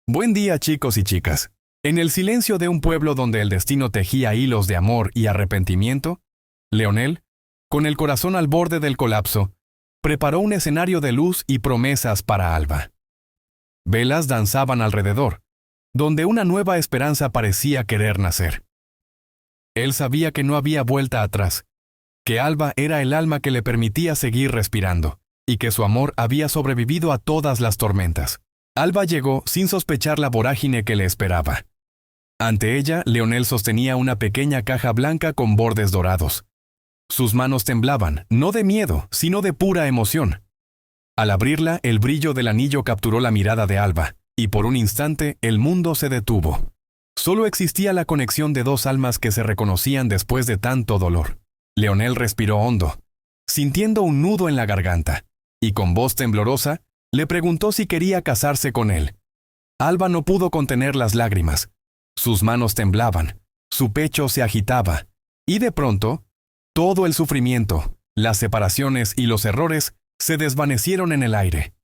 Buen día, chicos y chicas. En el silencio de un pueblo donde el destino tejía hilos de amor y arrepentimiento, Leonel, con el corazón al borde del colapso, preparó un escenario de luz y promesas para Alba. Velas danzaban alrededor, donde una nueva esperanza parecía querer nacer. Él sabía que no había vuelta atrás, que Alba era el alma que le permitía seguir respirando, y que su amor había sobrevivido a todas las tormentas. Alba llegó sin sospechar la vorágine que le esperaba. Ante ella, Leonel sostenía una pequeña caja blanca con bordes dorados. Sus manos temblaban, no de miedo, sino de pura emoción. Al abrirla, el brillo del anillo capturó la mirada de Alba, y por un instante el mundo se detuvo. Solo existía la conexión de dos almas que se reconocían después de tanto dolor. Leonel respiró hondo, sintiendo un nudo en la garganta, y con voz temblorosa, le preguntó si quería casarse con él. Alba no pudo contener las lágrimas. Sus manos temblaban, su pecho se agitaba, y de pronto, todo el sufrimiento, las separaciones y los errores se desvanecieron en el aire.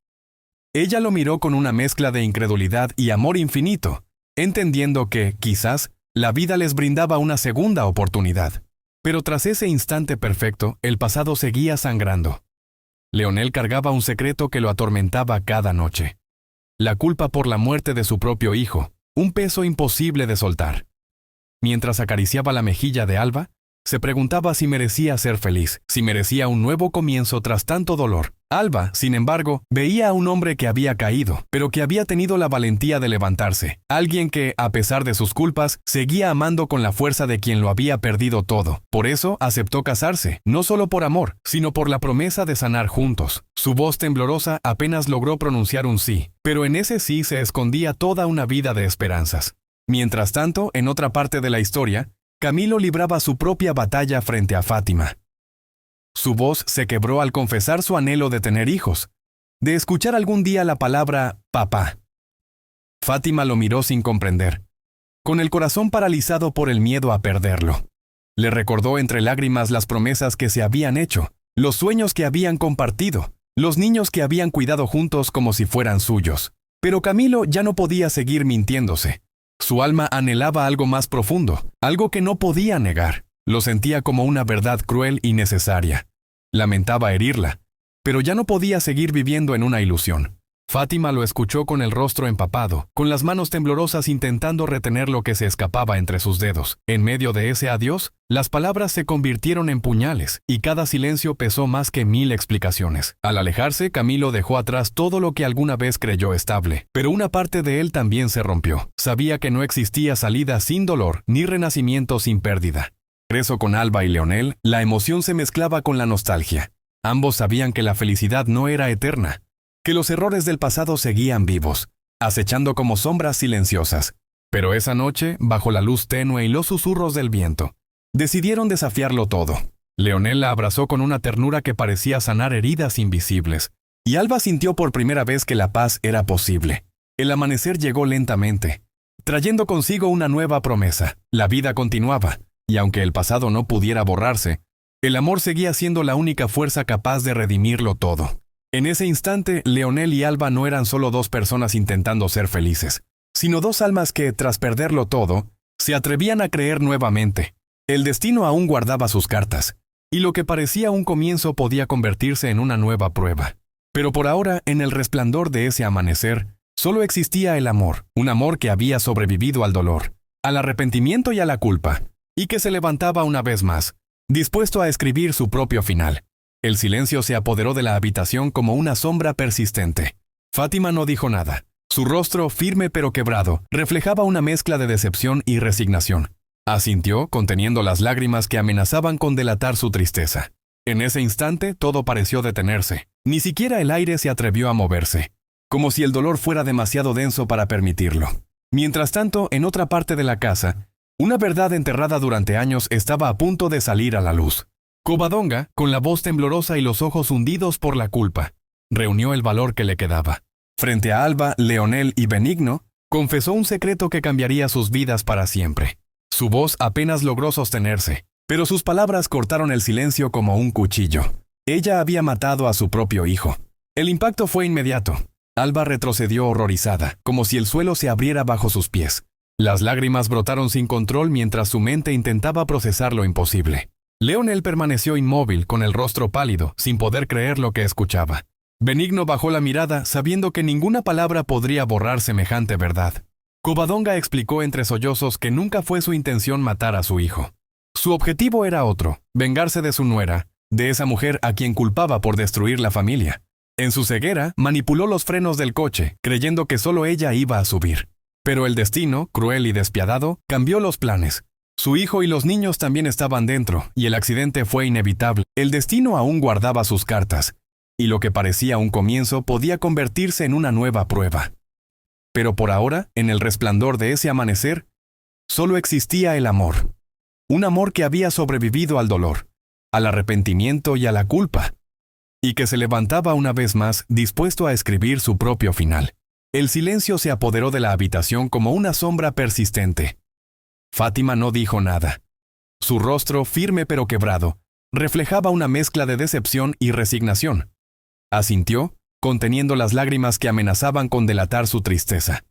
Ella lo miró con una mezcla de incredulidad y amor infinito, entendiendo que, quizás, la vida les brindaba una segunda oportunidad. Pero tras ese instante perfecto, el pasado seguía sangrando. Leonel cargaba un secreto que lo atormentaba cada noche. La culpa por la muerte de su propio hijo, un peso imposible de soltar. Mientras acariciaba la mejilla de Alba, se preguntaba si merecía ser feliz, si merecía un nuevo comienzo tras tanto dolor. Alba, sin embargo, veía a un hombre que había caído, pero que había tenido la valentía de levantarse. Alguien que, a pesar de sus culpas, seguía amando con la fuerza de quien lo había perdido todo. Por eso aceptó casarse, no solo por amor, sino por la promesa de sanar juntos. Su voz temblorosa apenas logró pronunciar un sí, pero en ese sí se escondía toda una vida de esperanzas. Mientras tanto, en otra parte de la historia, Camilo libraba su propia batalla frente a Fátima. Su voz se quebró al confesar su anhelo de tener hijos, de escuchar algún día la palabra papá. Fátima lo miró sin comprender, con el corazón paralizado por el miedo a perderlo. Le recordó entre lágrimas las promesas que se habían hecho, los sueños que habían compartido, los niños que habían cuidado juntos como si fueran suyos. Pero Camilo ya no podía seguir mintiéndose. Su alma anhelaba algo más profundo, algo que no podía negar. Lo sentía como una verdad cruel y necesaria. Lamentaba herirla, pero ya no podía seguir viviendo en una ilusión. Fátima lo escuchó con el rostro empapado, con las manos temblorosas intentando retener lo que se escapaba entre sus dedos. En medio de ese adiós, las palabras se convirtieron en puñales, y cada silencio pesó más que 1000 explicaciones. Al alejarse, Camilo dejó atrás todo lo que alguna vez creyó estable, pero una parte de él también se rompió. Sabía que no existía salida sin dolor, ni renacimiento sin pérdida. Regreso con Alba y Leonel, la emoción se mezclaba con la nostalgia. Ambos sabían que la felicidad no era eterna, que los errores del pasado seguían vivos, acechando como sombras silenciosas. Pero esa noche, bajo la luz tenue y los susurros del viento, decidieron desafiarlo todo. Leonel la abrazó con una ternura que parecía sanar heridas invisibles, y Alba sintió por primera vez que la paz era posible. El amanecer llegó lentamente, trayendo consigo una nueva promesa. La vida continuaba, y aunque el pasado no pudiera borrarse, el amor seguía siendo la única fuerza capaz de redimirlo todo. En ese instante, Leonel y Alba no eran solo dos personas intentando ser felices, sino dos almas que, tras perderlo todo, se atrevían a creer nuevamente. El destino aún guardaba sus cartas, y lo que parecía un comienzo podía convertirse en una nueva prueba. Pero por ahora, en el resplandor de ese amanecer, solo existía el amor, un amor que había sobrevivido al dolor, al arrepentimiento y a la culpa, y que se levantaba una vez más, dispuesto a escribir su propio final. El silencio se apoderó de la habitación como una sombra persistente. Fátima no dijo nada. Su rostro, firme pero quebrado, reflejaba una mezcla de decepción y resignación. Asintió, conteniendo las lágrimas que amenazaban con delatar su tristeza. En ese instante, todo pareció detenerse. Ni siquiera el aire se atrevió a moverse, como si el dolor fuera demasiado denso para permitirlo. Mientras tanto, en otra parte de la casa, una verdad enterrada durante años estaba a punto de salir a la luz. Covadonga, con la voz temblorosa y los ojos hundidos por la culpa, reunió el valor que le quedaba. Frente a Alba, Leonel y Benigno, confesó un secreto que cambiaría sus vidas para siempre. Su voz apenas logró sostenerse, pero sus palabras cortaron el silencio como un cuchillo. Ella había matado a su propio hijo. El impacto fue inmediato. Alba retrocedió horrorizada, como si el suelo se abriera bajo sus pies. Las lágrimas brotaron sin control mientras su mente intentaba procesar lo imposible. Leonel permaneció inmóvil, con el rostro pálido, sin poder creer lo que escuchaba. Benigno bajó la mirada, sabiendo que ninguna palabra podría borrar semejante verdad. Covadonga explicó entre sollozos que nunca fue su intención matar a su hijo. Su objetivo era otro, vengarse de su nuera, de esa mujer a quien culpaba por destruir la familia. En su ceguera, manipuló los frenos del coche, creyendo que solo ella iba a subir. Pero el destino, cruel y despiadado, cambió los planes. Su hijo y los niños también estaban dentro, y el accidente fue inevitable. El destino aún guardaba sus cartas, y lo que parecía un comienzo podía convertirse en una nueva prueba. Pero por ahora, en el resplandor de ese amanecer, solo existía el amor. Un amor que había sobrevivido al dolor, al arrepentimiento y a la culpa, y que se levantaba una vez más dispuesto a escribir su propio final. El silencio se apoderó de la habitación como una sombra persistente. Fátima no dijo nada. Su rostro, firme pero quebrado, reflejaba una mezcla de decepción y resignación. Asintió, conteniendo las lágrimas que amenazaban con delatar su tristeza.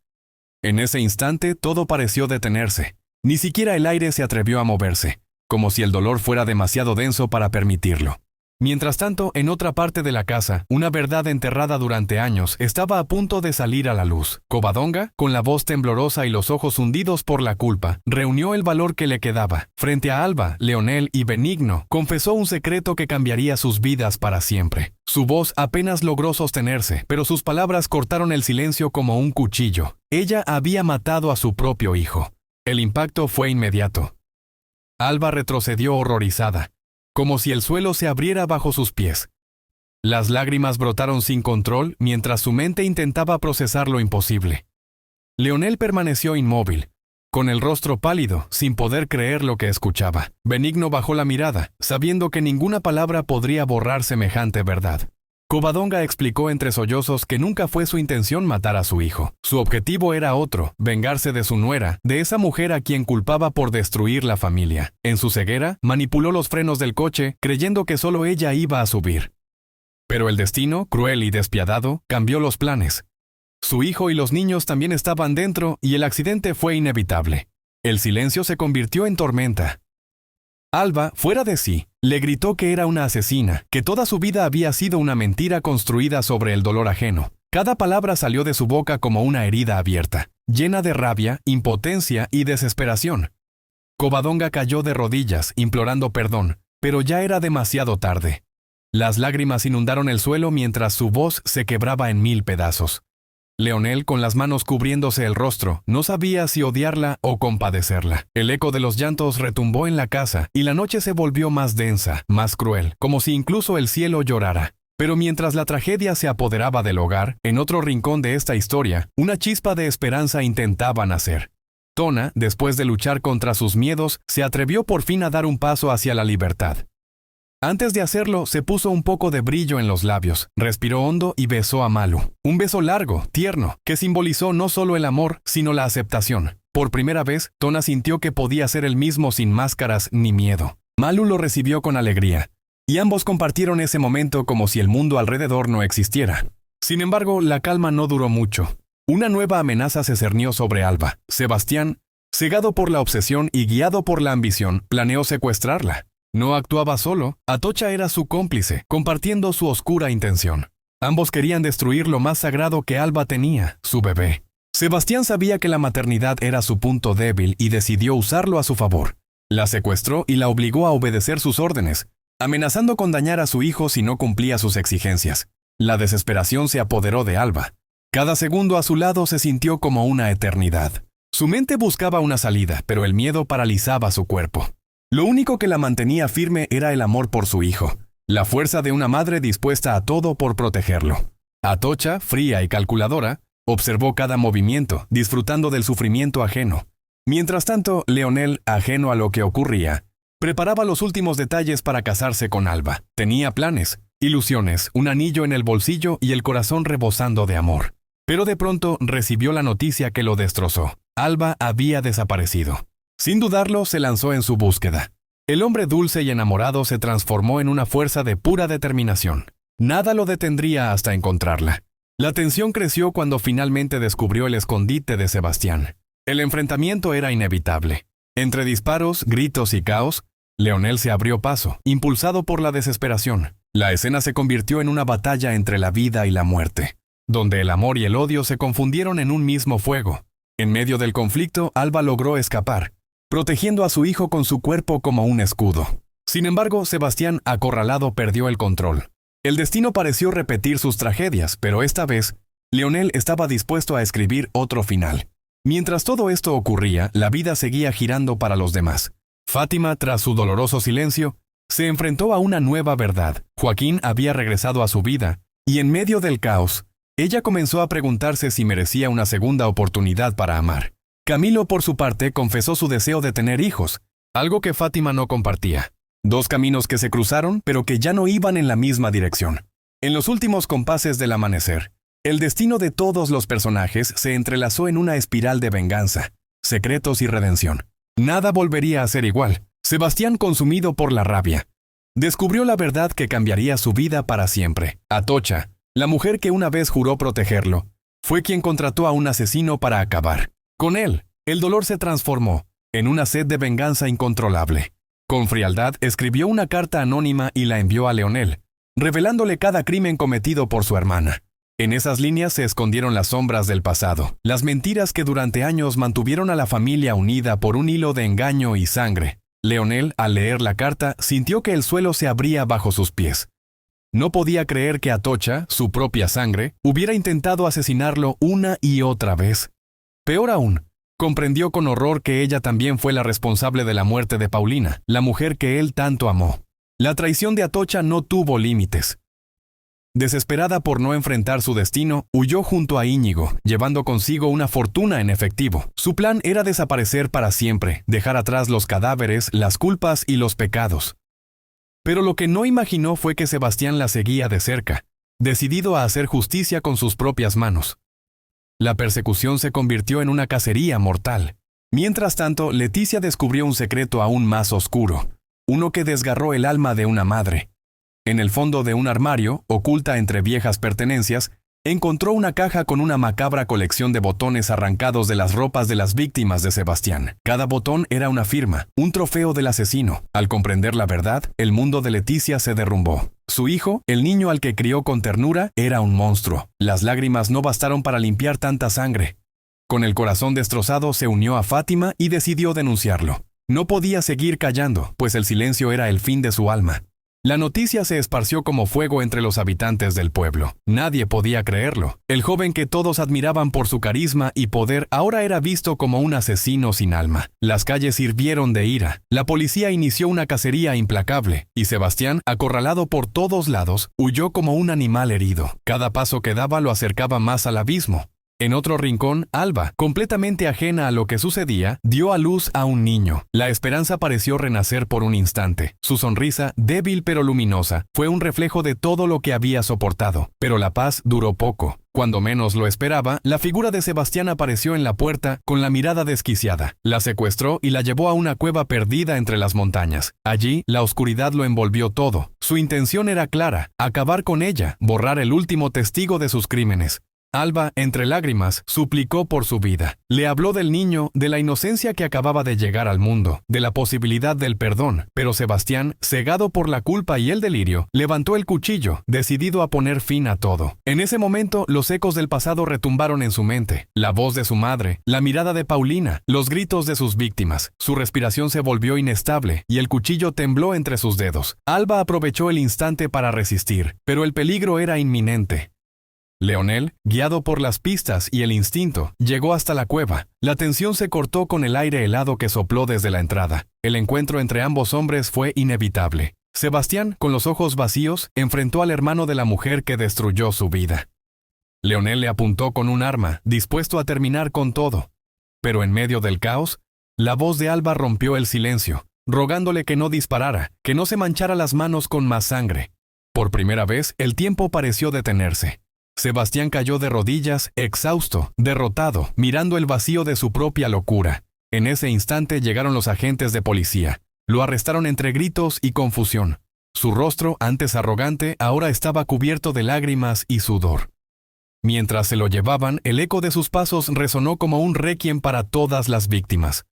En ese instante todo pareció detenerse. Ni siquiera el aire se atrevió a moverse, como si el dolor fuera demasiado denso para permitirlo. Mientras tanto, en otra parte de la casa, una verdad enterrada durante años estaba a punto de salir a la luz. Covadonga, con la voz temblorosa y los ojos hundidos por la culpa, reunió el valor que le quedaba. Frente a Alba, Leonel y Benigno, confesó un secreto que cambiaría sus vidas para siempre. Su voz apenas logró sostenerse, pero sus palabras cortaron el silencio como un cuchillo. Ella había matado a su propio hijo. El impacto fue inmediato. Alba retrocedió horrorizada, como si el suelo se abriera bajo sus pies. Las lágrimas brotaron sin control mientras su mente intentaba procesar lo imposible. Leonel permaneció inmóvil, con el rostro pálido, sin poder creer lo que escuchaba. Benigno bajó la mirada, sabiendo que ninguna palabra podría borrar semejante verdad. Covadonga explicó entre sollozos que nunca fue su intención matar a su hijo. Su objetivo era otro, vengarse de su nuera, de esa mujer a quien culpaba por destruir la familia. En su ceguera, manipuló los frenos del coche, creyendo que solo ella iba a subir. Pero el destino, cruel y despiadado, cambió los planes. Su hijo y los niños también estaban dentro y el accidente fue inevitable. El silencio se convirtió en tormenta. Alba, fuera de sí, le gritó que era una asesina, que toda su vida había sido una mentira construida sobre el dolor ajeno. Cada palabra salió de su boca como una herida abierta, llena de rabia, impotencia y desesperación. Covadonga cayó de rodillas, implorando perdón, pero ya era demasiado tarde. Las lágrimas inundaron el suelo mientras su voz se quebraba en 1000 pedazos. Leonel, con las manos cubriéndose el rostro, no sabía si odiarla o compadecerla. El eco de los llantos retumbó en la casa y la noche se volvió más densa, más cruel, como si incluso el cielo llorara. Pero mientras la tragedia se apoderaba del hogar, en otro rincón de esta historia, una chispa de esperanza intentaba nacer. Tona, después de luchar contra sus miedos, se atrevió por fin a dar un paso hacia la libertad. Antes de hacerlo, se puso un poco de brillo en los labios, respiró hondo y besó a Malu. Un beso largo, tierno, que simbolizó no solo el amor, sino la aceptación. Por primera vez, Tona sintió que podía ser el mismo sin máscaras ni miedo. Malu lo recibió con alegría, y ambos compartieron ese momento como si el mundo alrededor no existiera. Sin embargo, la calma no duró mucho. Una nueva amenaza se cernió sobre Alba. Sebastián, cegado por la obsesión y guiado por la ambición, planeó secuestrarla. No actuaba solo, Atocha era su cómplice, compartiendo su oscura intención. Ambos querían destruir lo más sagrado que Alba tenía, su bebé. Sebastián sabía que la maternidad era su punto débil y decidió usarlo a su favor. La secuestró y la obligó a obedecer sus órdenes, amenazando con dañar a su hijo si no cumplía sus exigencias. La desesperación se apoderó de Alba. Cada segundo a su lado se sintió como una eternidad. Su mente buscaba una salida, pero el miedo paralizaba su cuerpo. Lo único que la mantenía firme era el amor por su hijo, la fuerza de una madre dispuesta a todo por protegerlo. Atocha, fría y calculadora, observó cada movimiento, disfrutando del sufrimiento ajeno. Mientras tanto, Leonel, ajeno a lo que ocurría, preparaba los últimos detalles para casarse con Alba. Tenía planes, ilusiones, un anillo en el bolsillo y el corazón rebosando de amor. Pero de pronto recibió la noticia que lo destrozó. Alba había desaparecido. Sin dudarlo, se lanzó en su búsqueda. El hombre dulce y enamorado se transformó en una fuerza de pura determinación. Nada lo detendría hasta encontrarla. La tensión creció cuando finalmente descubrió el escondite de Sebastián. El enfrentamiento era inevitable. Entre disparos, gritos y caos, Leonel se abrió paso, impulsado por la desesperación. La escena se convirtió en una batalla entre la vida y la muerte, donde el amor y el odio se confundieron en un mismo fuego. En medio del conflicto, Alba logró escapar, protegiendo a su hijo con su cuerpo como un escudo. Sin embargo, Sebastián, acorralado, perdió el control. El destino pareció repetir sus tragedias, pero esta vez, Leonel estaba dispuesto a escribir otro final. Mientras todo esto ocurría, la vida seguía girando para los demás. Fátima, tras su doloroso silencio, se enfrentó a una nueva verdad. Joaquín había regresado a su vida, y en medio del caos, ella comenzó a preguntarse si merecía una segunda oportunidad para amar. Camilo, por su parte, confesó su deseo de tener hijos, algo que Fátima no compartía. Dos caminos que se cruzaron, pero que ya no iban en la misma dirección. En los últimos compases del amanecer, el destino de todos los personajes se entrelazó en una espiral de venganza, secretos y redención. Nada volvería a ser igual. Sebastián, consumido por la rabia, descubrió la verdad que cambiaría su vida para siempre. Atocha, la mujer que una vez juró protegerlo, fue quien contrató a un asesino para acabar con él. El dolor se transformó en una sed de venganza incontrolable. Con frialdad escribió una carta anónima y la envió a Leonel, revelándole cada crimen cometido por su hermana. En esas líneas se escondieron las sombras del pasado, las mentiras que durante años mantuvieron a la familia unida por un hilo de engaño y sangre. Leonel, al leer la carta, sintió que el suelo se abría bajo sus pies. No podía creer que Atocha, su propia sangre, hubiera intentado asesinarlo una y otra vez. Peor aún, comprendió con horror que ella también fue la responsable de la muerte de Paulina, la mujer que él tanto amó. La traición de Atocha no tuvo límites. Desesperada por no enfrentar su destino, huyó junto a Íñigo, llevando consigo una fortuna en efectivo. Su plan era desaparecer para siempre, dejar atrás los cadáveres, las culpas y los pecados. Pero lo que no imaginó fue que Sebastián la seguía de cerca, decidido a hacer justicia con sus propias manos. La persecución se convirtió en una cacería mortal. Mientras tanto, Leticia descubrió un secreto aún más oscuro, uno que desgarró el alma de una madre. En el fondo de un armario, oculta entre viejas pertenencias, encontró una caja con una macabra colección de botones arrancados de las ropas de las víctimas de Sebastián. Cada botón era una firma, un trofeo del asesino. Al comprender la verdad, el mundo de Leticia se derrumbó. Su hijo, el niño al que crió con ternura, era un monstruo. Las lágrimas no bastaron para limpiar tanta sangre. Con el corazón destrozado, se unió a Fátima y decidió denunciarlo. No podía seguir callando, pues el silencio era el fin de su alma. La noticia se esparció como fuego entre los habitantes del pueblo. Nadie podía creerlo. El joven que todos admiraban por su carisma y poder ahora era visto como un asesino sin alma. Las calles hirvieron de ira. La policía inició una cacería implacable, y Sebastián, acorralado por todos lados, huyó como un animal herido. Cada paso que daba lo acercaba más al abismo. En otro rincón, Alba, completamente ajena a lo que sucedía, dio a luz a un niño. La esperanza pareció renacer por un instante. Su sonrisa, débil pero luminosa, fue un reflejo de todo lo que había soportado. Pero la paz duró poco. Cuando menos lo esperaba, la figura de Sebastián apareció en la puerta con la mirada desquiciada. La secuestró y la llevó a una cueva perdida entre las montañas. Allí, la oscuridad lo envolvió todo. Su intención era clara: acabar con ella, borrar el último testigo de sus crímenes. Alba, entre lágrimas, suplicó por su vida. Le habló del niño, de la inocencia que acababa de llegar al mundo, de la posibilidad del perdón. Pero Sebastián, cegado por la culpa y el delirio, levantó el cuchillo, decidido a poner fin a todo. En ese momento, los ecos del pasado retumbaron en su mente. La voz de su madre, la mirada de Paulina, los gritos de sus víctimas. Su respiración se volvió inestable, y el cuchillo tembló entre sus dedos. Alba aprovechó el instante para resistir, pero el peligro era inminente. Leonel, guiado por las pistas y el instinto, llegó hasta la cueva. La tensión se cortó con el aire helado que sopló desde la entrada. El encuentro entre ambos hombres fue inevitable. Sebastián, con los ojos vacíos, enfrentó al hermano de la mujer que destruyó su vida. Leonel le apuntó con un arma, dispuesto a terminar con todo. Pero en medio del caos, la voz de Alba rompió el silencio, rogándole que no disparara, que no se manchara las manos con más sangre. Por primera vez, el tiempo pareció detenerse. Sebastián cayó de rodillas, exhausto, derrotado, mirando el vacío de su propia locura. En ese instante llegaron los agentes de policía. Lo arrestaron entre gritos y confusión. Su rostro, antes arrogante, ahora estaba cubierto de lágrimas y sudor. Mientras se lo llevaban, el eco de sus pasos resonó como un requiem para todas las víctimas.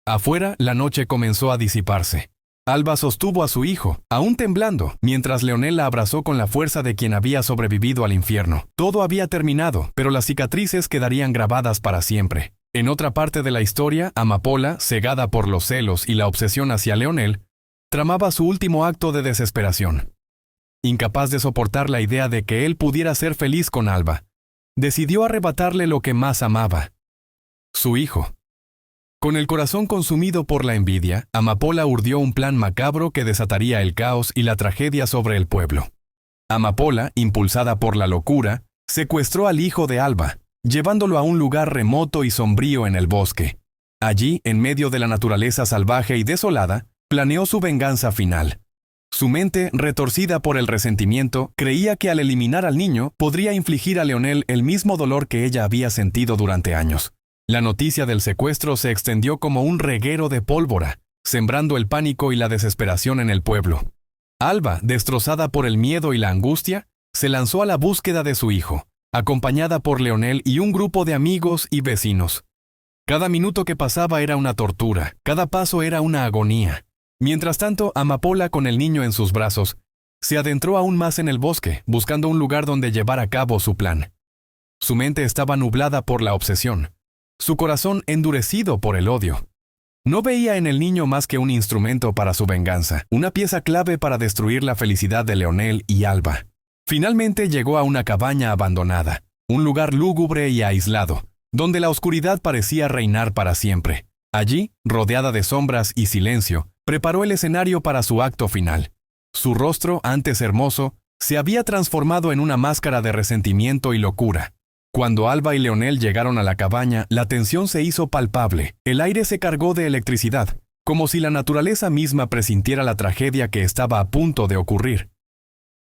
Afuera, la noche comenzó a disiparse. Alba sostuvo a su hijo, aún temblando, mientras Leonel la abrazó con la fuerza de quien había sobrevivido al infierno. Todo había terminado, pero las cicatrices quedarían grabadas para siempre. En otra parte de la historia, Amapola, cegada por los celos y la obsesión hacia Leonel, tramaba su último acto de desesperación. Incapaz de soportar la idea de que él pudiera ser feliz con Alba, decidió arrebatarle lo que más amaba: su hijo. Con el corazón consumido por la envidia, Amapola urdió un plan macabro que desataría el caos y la tragedia sobre el pueblo. Amapola, impulsada por la locura, secuestró al hijo de Alba, llevándolo a un lugar remoto y sombrío en el bosque. Allí, en medio de la naturaleza salvaje y desolada, planeó su venganza final. Su mente, retorcida por el resentimiento, creía que al eliminar al niño podría infligir a Leonel el mismo dolor que ella había sentido durante años. La noticia del secuestro se extendió como un reguero de pólvora, sembrando el pánico y la desesperación en el pueblo. Alba, destrozada por el miedo y la angustia, se lanzó a la búsqueda de su hijo, acompañada por Leonel y un grupo de amigos y vecinos. Cada minuto que pasaba era una tortura, cada paso era una agonía. Mientras tanto, Amapola, con el niño en sus brazos, se adentró aún más en el bosque, buscando un lugar donde llevar a cabo su plan. Su mente estaba nublada por la obsesión, su corazón endurecido por el odio. No veía en el niño más que un instrumento para su venganza, una pieza clave para destruir la felicidad de Leonel y Alba. Finalmente llegó a una cabaña abandonada, un lugar lúgubre y aislado, donde la oscuridad parecía reinar para siempre. Allí, rodeada de sombras y silencio, preparó el escenario para su acto final. Su rostro, antes hermoso, se había transformado en una máscara de resentimiento y locura. Cuando Alba y Leonel llegaron a la cabaña, la tensión se hizo palpable. El aire se cargó de electricidad, como si la naturaleza misma presintiera la tragedia que estaba a punto de ocurrir.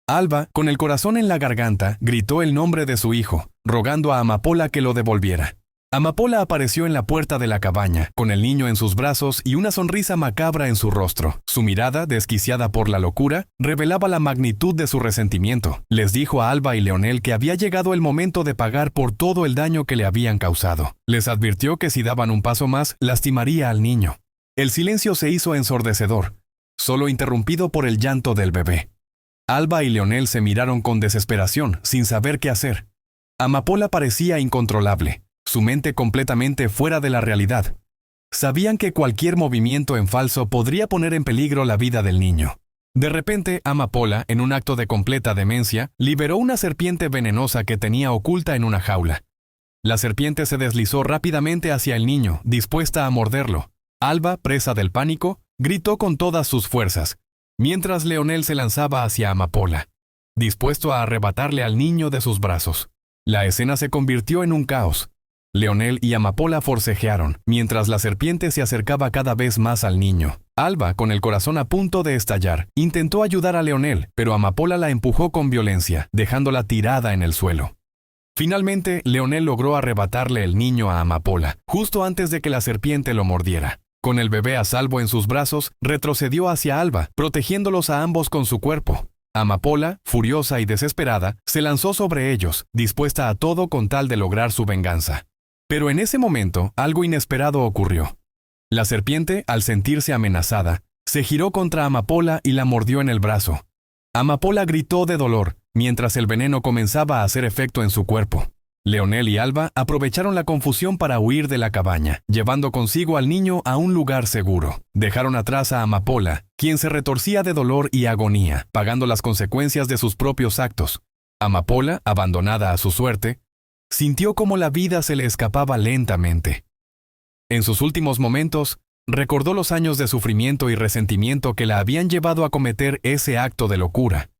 Alba, con el corazón en la garganta, gritó el nombre de su hijo, rogando a Amapola que lo devolviera. Amapola apareció en la puerta de la cabaña, con el niño en sus brazos y una sonrisa macabra en su rostro. Su mirada, desquiciada por la locura, revelaba la magnitud de su resentimiento. Les dijo a Alba y Leonel que había llegado el momento de pagar por todo el daño que le habían causado. Les advirtió que si daban un paso más, lastimaría al niño. El silencio se hizo ensordecedor, solo interrumpido por el llanto del bebé. Alba y Leonel se miraron con desesperación, sin saber qué hacer. Amapola parecía incontrolable, su mente completamente fuera de la realidad. Sabían que cualquier movimiento en falso podría poner en peligro la vida del niño. De repente, Amapola, en un acto de completa demencia, liberó una serpiente venenosa que tenía oculta en una jaula. La serpiente se deslizó rápidamente hacia el niño, dispuesta a morderlo. Alba, presa del pánico, gritó con todas sus fuerzas, mientras Leonel se lanzaba hacia Amapola, dispuesto a arrebatarle al niño de sus brazos. La escena se convirtió en un caos. Leonel y Amapola forcejearon, mientras la serpiente se acercaba cada vez más al niño. Alba, con el corazón a punto de estallar, intentó ayudar a Leonel, pero Amapola la empujó con violencia, dejándola tirada en el suelo. Finalmente, Leonel logró arrebatarle el niño a Amapola, justo antes de que la serpiente lo mordiera. Con el bebé a salvo en sus brazos, retrocedió hacia Alba, protegiéndolos a ambos con su cuerpo. Amapola, furiosa y desesperada, se lanzó sobre ellos, dispuesta a todo con tal de lograr su venganza. Pero en ese momento, algo inesperado ocurrió. La serpiente, al sentirse amenazada, se giró contra Amapola y la mordió en el brazo. Amapola gritó de dolor, mientras el veneno comenzaba a hacer efecto en su cuerpo. Leonel y Alba aprovecharon la confusión para huir de la cabaña, llevando consigo al niño a un lugar seguro. Dejaron atrás a Amapola, quien se retorcía de dolor y agonía, pagando las consecuencias de sus propios actos. Amapola, abandonada a su suerte, sintió como la vida se le escapaba lentamente. En sus últimos momentos, recordó los años de sufrimiento y resentimiento que la habían llevado a cometer ese acto de locura.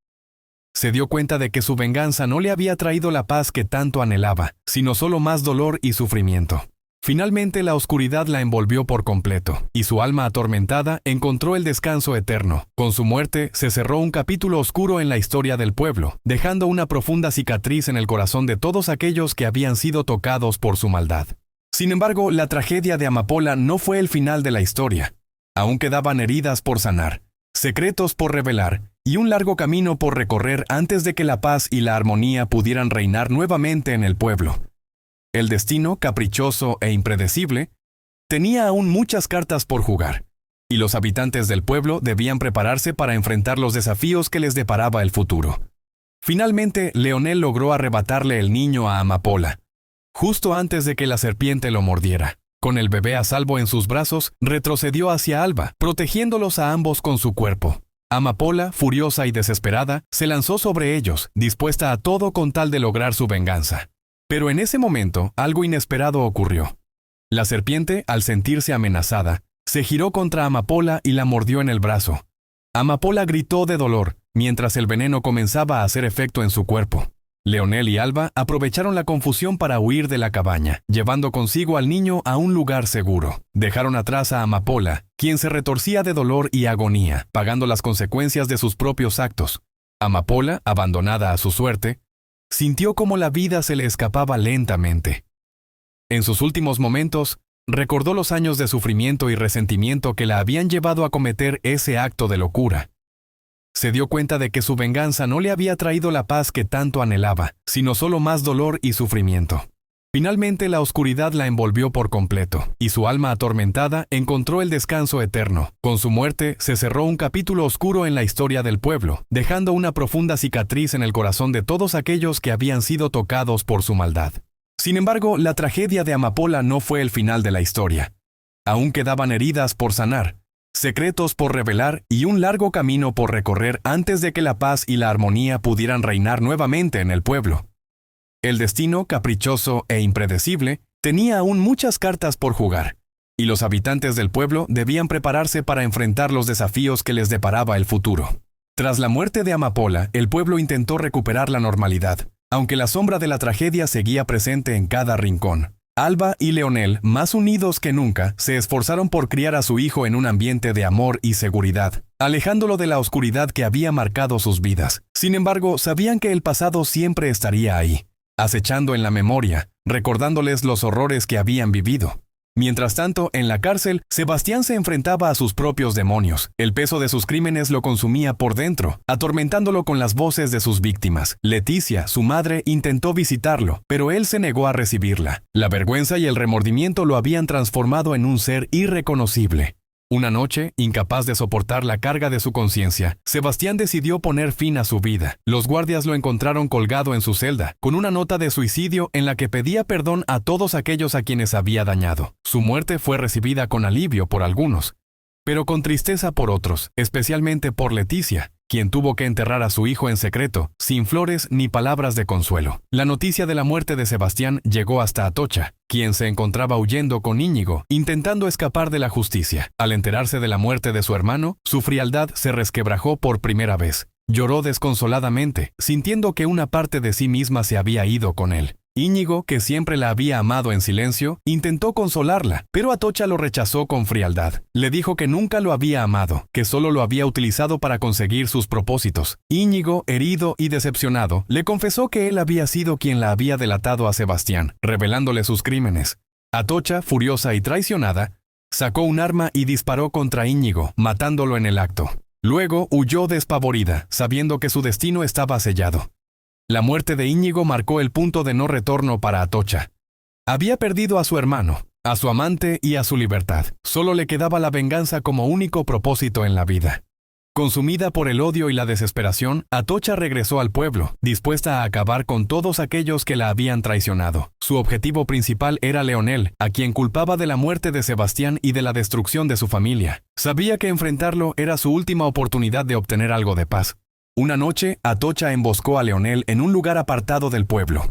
Se dio cuenta de que su venganza no le había traído la paz que tanto anhelaba, sino solo más dolor y sufrimiento. Finalmente la oscuridad la envolvió por completo, y su alma atormentada encontró el descanso eterno. Con su muerte se cerró un capítulo oscuro en la historia del pueblo, dejando una profunda cicatriz en el corazón de todos aquellos que habían sido tocados por su maldad. Sin embargo, la tragedia de Amapola no fue el final de la historia. Aún quedaban heridas por sanar, secretos por revelar, y un largo camino por recorrer antes de que la paz y la armonía pudieran reinar nuevamente en el pueblo. El destino, caprichoso e impredecible, tenía aún muchas cartas por jugar, y los habitantes del pueblo debían prepararse para enfrentar los desafíos que les deparaba el futuro. Finalmente, Leonel logró arrebatarle el niño a Amapola, justo antes de que la serpiente lo mordiera. Con el bebé a salvo en sus brazos, retrocedió hacia Alba, protegiéndolos a ambos con su cuerpo. Amapola, furiosa y desesperada, se lanzó sobre ellos, dispuesta a todo con tal de lograr su venganza. Pero en ese momento, algo inesperado ocurrió. La serpiente, al sentirse amenazada, se giró contra Amapola y la mordió en el brazo. Amapola gritó de dolor, mientras el veneno comenzaba a hacer efecto en su cuerpo. Leonel y Alba aprovecharon la confusión para huir de la cabaña, llevando consigo al niño a un lugar seguro. Dejaron atrás a Amapola, quien se retorcía de dolor y agonía, pagando las consecuencias de sus propios actos. Amapola, abandonada a su suerte, sintió como la vida se le escapaba lentamente. En sus últimos momentos, recordó los años de sufrimiento y resentimiento que la habían llevado a cometer ese acto de locura. Se dio cuenta de que su venganza no le había traído la paz que tanto anhelaba, sino solo más dolor y sufrimiento. Finalmente la oscuridad la envolvió por completo, y su alma atormentada encontró el descanso eterno. Con su muerte se cerró un capítulo oscuro en la historia del pueblo, dejando una profunda cicatriz en el corazón de todos aquellos que habían sido tocados por su maldad. Sin embargo, la tragedia de Amapola no fue el final de la historia. Aún quedaban heridas por sanar, secretos por revelar y un largo camino por recorrer antes de que la paz y la armonía pudieran reinar nuevamente en el pueblo. El destino, caprichoso e impredecible, tenía aún muchas cartas por jugar, y los habitantes del pueblo debían prepararse para enfrentar los desafíos que les deparaba el futuro. Tras la muerte de Amapola, el pueblo intentó recuperar la normalidad, aunque la sombra de la tragedia seguía presente en cada rincón. Alba y Leonel, más unidos que nunca, se esforzaron por criar a su hijo en un ambiente de amor y seguridad, alejándolo de la oscuridad que había marcado sus vidas. Sin embargo, sabían que el pasado siempre estaría ahí, acechando en la memoria, recordándoles los horrores que habían vivido. Mientras tanto, en la cárcel, Sebastián se enfrentaba a sus propios demonios. El peso de sus crímenes lo consumía por dentro, atormentándolo con las voces de sus víctimas. Leticia, su madre, intentó visitarlo, pero él se negó a recibirla. La vergüenza y el remordimiento lo habían transformado en un ser irreconocible. Una noche, incapaz de soportar la carga de su conciencia, Sebastián decidió poner fin a su vida. Los guardias lo encontraron colgado en su celda, con una nota de suicidio en la que pedía perdón a todos aquellos a quienes había dañado. Su muerte fue recibida con alivio por algunos, pero con tristeza por otros, especialmente por Leticia, quien tuvo que enterrar a su hijo en secreto, sin flores ni palabras de consuelo. La noticia de la muerte de Sebastián llegó hasta Atocha, quien se encontraba huyendo con Íñigo, intentando escapar de la justicia. Al enterarse de la muerte de su hermano, su frialdad se resquebrajó por primera vez. Lloró desconsoladamente, sintiendo que una parte de sí misma se había ido con él. Íñigo, que siempre la había amado en silencio, intentó consolarla, pero Atocha lo rechazó con frialdad. Le dijo que nunca lo había amado, que solo lo había utilizado para conseguir sus propósitos. Íñigo, herido y decepcionado, le confesó que él había sido quien la había delatado a Sebastián, revelándole sus crímenes. Atocha, furiosa y traicionada, sacó un arma y disparó contra Íñigo, matándolo en el acto. Luego huyó despavorida, sabiendo que su destino estaba sellado. La muerte de Íñigo marcó el punto de no retorno para Atocha. Había perdido a su hermano, a su amante y a su libertad. Solo le quedaba la venganza como único propósito en la vida. Consumida por el odio y la desesperación, Atocha regresó al pueblo, dispuesta a acabar con todos aquellos que la habían traicionado. Su objetivo principal era Leonel, a quien culpaba de la muerte de Sebastián y de la destrucción de su familia. Sabía que enfrentarlo era su última oportunidad de obtener algo de paz. Una noche, Atocha emboscó a Leonel en un lugar apartado del pueblo.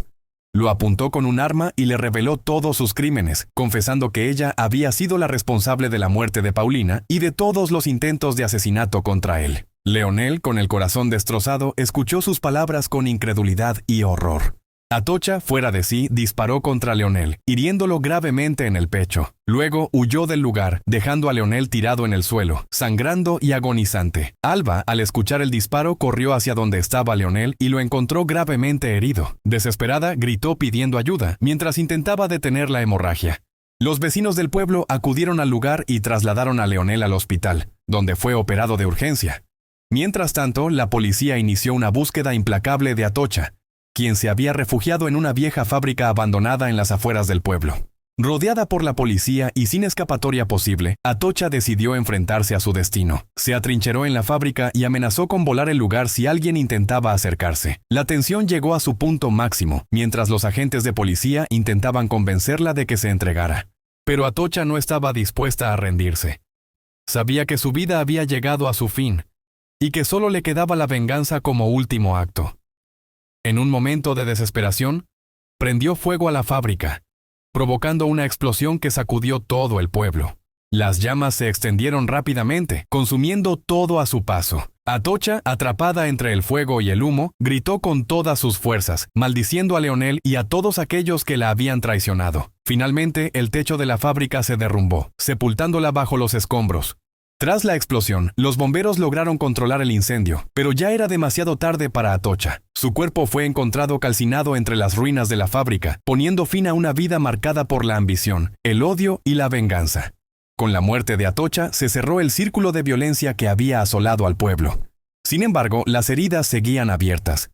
Lo apuntó con un arma y le reveló todos sus crímenes, confesando que ella había sido la responsable de la muerte de Paulina y de todos los intentos de asesinato contra él. Leonel, con el corazón destrozado, escuchó sus palabras con incredulidad y horror. Atocha, fuera de sí, disparó contra Leonel, hiriéndolo gravemente en el pecho. Luego huyó del lugar, dejando a Leonel tirado en el suelo, sangrando y agonizante. Alba, al escuchar el disparo, corrió hacia donde estaba Leonel y lo encontró gravemente herido. Desesperada, gritó pidiendo ayuda, mientras intentaba detener la hemorragia. Los vecinos del pueblo acudieron al lugar y trasladaron a Leonel al hospital, donde fue operado de urgencia. Mientras tanto, la policía inició una búsqueda implacable de Atocha, quien se había refugiado en una vieja fábrica abandonada en las afueras del pueblo. Rodeada por la policía y sin escapatoria posible, Atocha decidió enfrentarse a su destino. Se atrincheró en la fábrica y amenazó con volar el lugar si alguien intentaba acercarse. La tensión llegó a su punto máximo, mientras los agentes de policía intentaban convencerla de que se entregara. Pero Atocha no estaba dispuesta a rendirse. Sabía que su vida había llegado a su fin, y que solo le quedaba la venganza como último acto. En un momento de desesperación, prendió fuego a la fábrica, provocando una explosión que sacudió todo el pueblo. Las llamas se extendieron rápidamente, consumiendo todo a su paso. Atocha, atrapada entre el fuego y el humo, gritó con todas sus fuerzas, maldiciendo a Leonel y a todos aquellos que la habían traicionado. Finalmente, el techo de la fábrica se derrumbó, sepultándola bajo los escombros. Tras la explosión, los bomberos lograron controlar el incendio, pero ya era demasiado tarde para Atocha. Su cuerpo fue encontrado calcinado entre las ruinas de la fábrica, poniendo fin a una vida marcada por la ambición, el odio y la venganza. Con la muerte de Atocha se cerró el círculo de violencia que había asolado al pueblo. Sin embargo, las heridas seguían abiertas,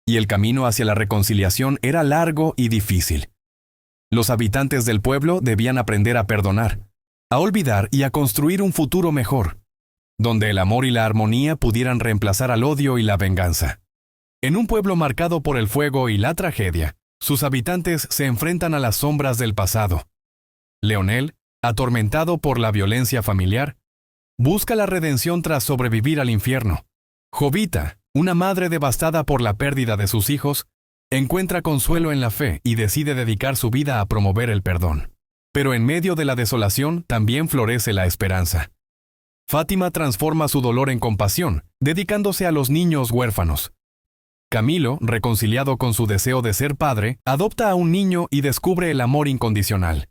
y el camino hacia la reconciliación era largo y difícil. Los habitantes del pueblo debían aprender a perdonar, a olvidar y a construir un futuro mejor, donde el amor y la armonía pudieran reemplazar al odio y la venganza. En un pueblo marcado por el fuego y la tragedia, sus habitantes se enfrentan a las sombras del pasado. Leonel, atormentado por la violencia familiar, busca la redención tras sobrevivir al infierno. Jovita, una madre devastada por la pérdida de sus hijos, encuentra consuelo en la fe y decide dedicar su vida a promover el perdón. Pero en medio de la desolación también florece la esperanza. Fátima transforma su dolor en compasión, dedicándose a los niños huérfanos. Camilo, reconciliado con su deseo de ser padre, adopta a un niño y descubre el amor incondicional.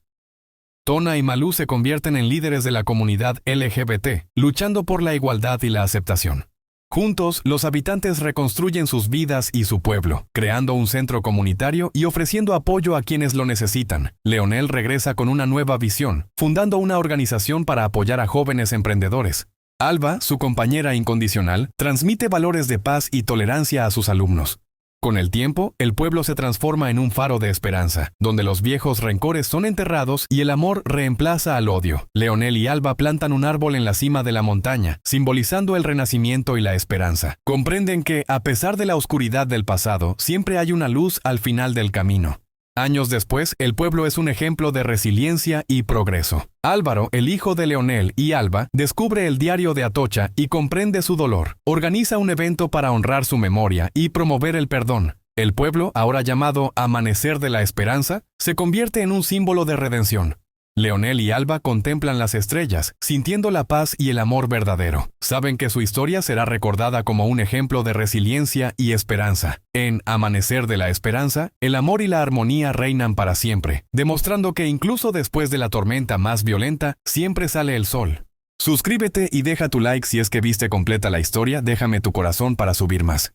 Tona y Malú se convierten en líderes de la comunidad LGBT, luchando por la igualdad y la aceptación. Juntos, los habitantes reconstruyen sus vidas y su pueblo, creando un centro comunitario y ofreciendo apoyo a quienes lo necesitan. Leonel regresa con una nueva visión, fundando una organización para apoyar a jóvenes emprendedores. Alba, su compañera incondicional, transmite valores de paz y tolerancia a sus alumnos. Con el tiempo, el pueblo se transforma en un faro de esperanza, donde los viejos rencores son enterrados y el amor reemplaza al odio. Leonel y Alba plantan un árbol en la cima de la montaña, simbolizando el renacimiento y la esperanza. Comprenden que, a pesar de la oscuridad del pasado, siempre hay una luz al final del camino. Años después, el pueblo es un ejemplo de resiliencia y progreso. Álvaro, el hijo de Leonel y Alba, descubre el diario de Atocha y comprende su dolor. Organiza un evento para honrar su memoria y promover el perdón. El pueblo, ahora llamado Amanecer de la Esperanza, se convierte en un símbolo de redención. Leonel y Alba contemplan las estrellas, sintiendo la paz y el amor verdadero. Saben que su historia será recordada como un ejemplo de resiliencia y esperanza. En Amanecer de la Esperanza, el amor y la armonía reinan para siempre, demostrando que incluso después de la tormenta más violenta, siempre sale el sol. Suscríbete y deja tu like si es que viste completa la historia, déjame tu corazón para subir más.